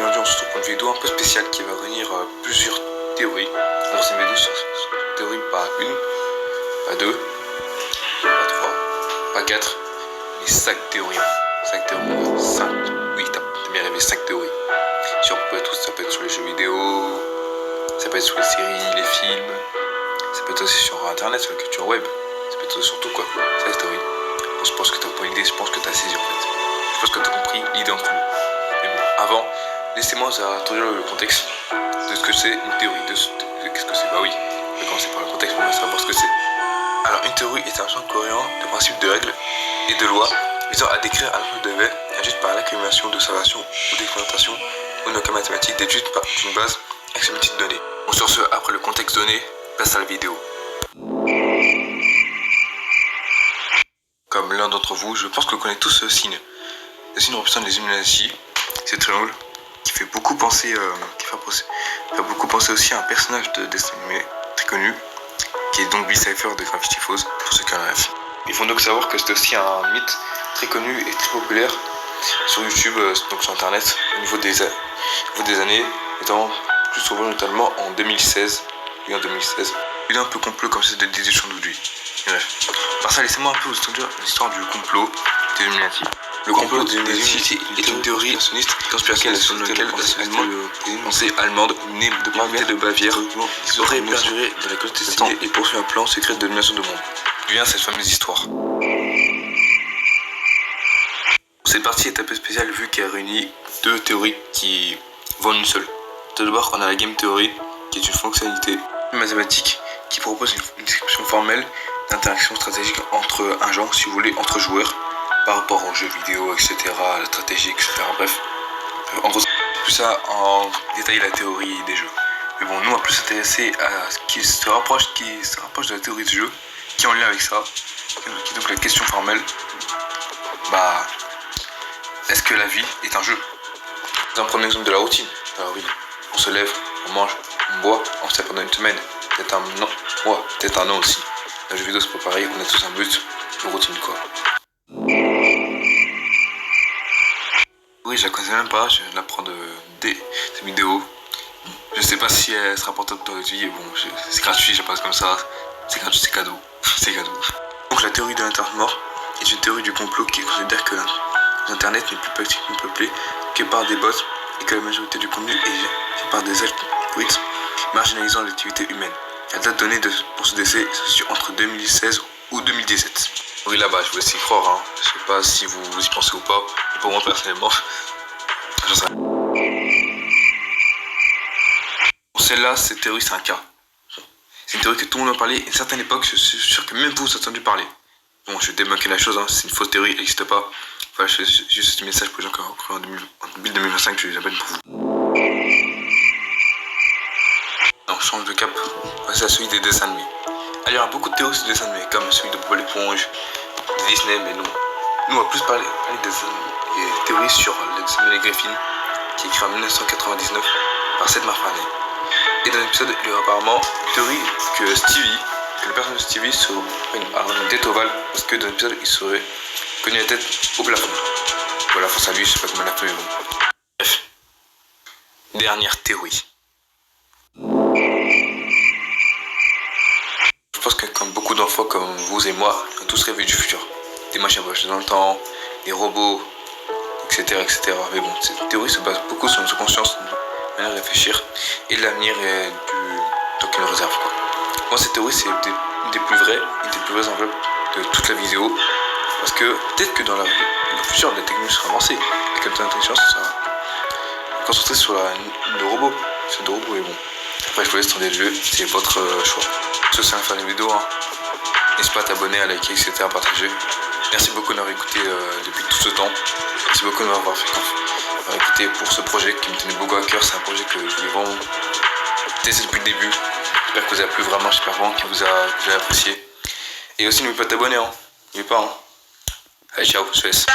aujourd'hui on se retrouve pour une vidéo un peu spéciale qui va réunir plusieurs théories. Alors c'est une vidéo sur théorie pas une, pas deux, pas trois, pas quatre, mais 5 théories. 5 théories, 5, oui t'as bien rêvé, 5 théories. Sur ça peut être sur les jeux vidéo, ça peut être sur les séries, les films, ça peut être aussi sur internet, sur la culture web, ça peut être sur tout quoi, c'est la théorie. Je pense que t'as pas l'idée, je pense que t'as saisi en fait. Je pense que t'as compris l'idée en tout. Mais bon, avant, laissez-moi introduire le contexte de ce que c'est une théorie, de qu'est-ce que c'est. Bah oui, je vais commencer par le contexte pour savoir ce que c'est. Alors une théorie est un ensemble cohérent de principes, de règles et de lois visant à décrire un ensemble de faits induites par l'accumulation d'observations ou d'expérimentations ou de cas mathématiques déduites par une base axiomatique de données. Bon, sur ce, après le contexte donné, place à la vidéo. Comme l'un d'entre vous, je pense que vous connaissez tous ce signe. Le signe représente les Illuminati, c'est triangle qui fait beaucoup penser, fait beaucoup penser aussi à un personnage de dessin animé très connu, qui est donc Bill Cipher de Gravity Falls, pour ceux qui en rêvent. Il faut donc savoir que c'est aussi un mythe très connu et très populaire sur YouTube, donc sur internet, au niveau des années, étant plus souvent notamment en 2016. Oui, en 2016. Il est un peu complot comme c'est des échanges d'aujourd'hui. Bref. Par ça, laissez-moi un peu vous introduire l'histoire du complot des Illuminati. Le complot des Illuminati est une théorie conspirative sur laquelle la pensée allemande, née de Bavière, aurait perduré dans la clandestinité et poursuit un plan secret de domination du monde. D'où vient cette fameuse histoire. Cette partie est un peu spéciale vu qu'elle réunit deux théories qui vont en une seule. Tout d'abord, on a la game theory, qui est une fonctionnalité mathématique qui propose une description formelle d'interaction stratégique entre un genre, si vous voulez, entre joueurs, par rapport aux jeux vidéo, etc., à la stratégie, etc. Bref, en gros, tout ça en détailler la théorie des jeux. Mais bon, nous on va plus s'intéresser à ce qui se rapproche de la théorie du jeu, qui est en lien avec ça, qui est donc la question formelle. Bah, est-ce que la vie est un jeu? Un premier exemple de la routine. Alors oui, on se lève, on mange, on boit, on se fait pendant une semaine. Peut-être un an, ouais, peut-être un an aussi. Dans le jeu vidéo c'est pas pareil, on a tous un but, une routine quoi. Oui, je la connais même pas, je viens de l'apprendre dès cette vidéo. Je sais pas si elle sera portable dans votre vie, et bon, c'est gratuit, je passe comme ça. C'est gratuit, c'est cadeau. C'est cadeau. Donc la théorie de l'internet mort est une théorie du complot qui considère que l'internet n'est plus pratiquement peuplé que par des bots et que la majorité du contenu est fait par des algorithmes marginalisant l'activité humaine. La date donnée pour ce décès se situe entre 2016 ou 2017. Oui, là-bas, je vous laisse y croire, hein. Je sais pas si vous y pensez ou pas, mais pour moi personnellement, j'en sais rien. Pour celle-là, cette théorie, c'est un cas. C'est une théorie que tout le monde en parlait, et à une certaine époque, je suis sûr que même vous avez entendu parler. Bon, je vais débunker la chose, hein. C'est une fausse théorie, elle n'existe pas. Voilà, je fais juste ce message pour les gens qui ont cru en 2025, je les appelle pour vous. On change de cap, c'est à celui des dessins animés. Alors, il y aura beaucoup de théories sur les dessins animés, comme celui de Bob l'éponge, de Disney, mais non. Nous, on va plus parler des théories sur le dessin animé Les Griffins, qui est écrit en 1999 par Seth MacFarlane. Et dans l'épisode, il y aura apparemment une théorie que le personnage de Stevie serait une tête ovale, parce que dans l'épisode, il serait connu la tête au plafond. Voilà, face à lui, je sais pas comment elle a fait, mais bon. Bref. Dernière théorie. Je pense que comme beaucoup d'enfants comme vous et moi, on a tous rêvé du futur. Des machines à voyager dans le temps, des robots, etc., etc. Mais bon, cette théorie se base beaucoup sur notre conscience, notre manière de réfléchir, et l'avenir est donc une réserve, quoi. Moi, cette théorie, c'est une des plus vraies enveloppes de toute la vidéo. Parce que peut-être que dans le futur, la technologie sera avancée, et que l'intelligence sera concentrée sur le robot. C'est le robot, et bon. Après, je vous laisse tourner le jeu, c'est votre choix. Ce c'est la fin de la vidéo, hein. N'hésite pas à t'abonner, à liker, etc., à partager. Merci beaucoup de m'avoir écouté depuis tout ce temps. Merci beaucoup de m'avoir écouté pour ce projet qui me tenait beaucoup à cœur. C'est un projet que je voulais vraiment tester depuis le début. J'espère que vous avez plu vraiment, j'espère vraiment que vous avez apprécié. Et aussi n'oubliez pas de t'abonner, hein. N'oubliez pas, hein. Allez, ciao, je te laisse.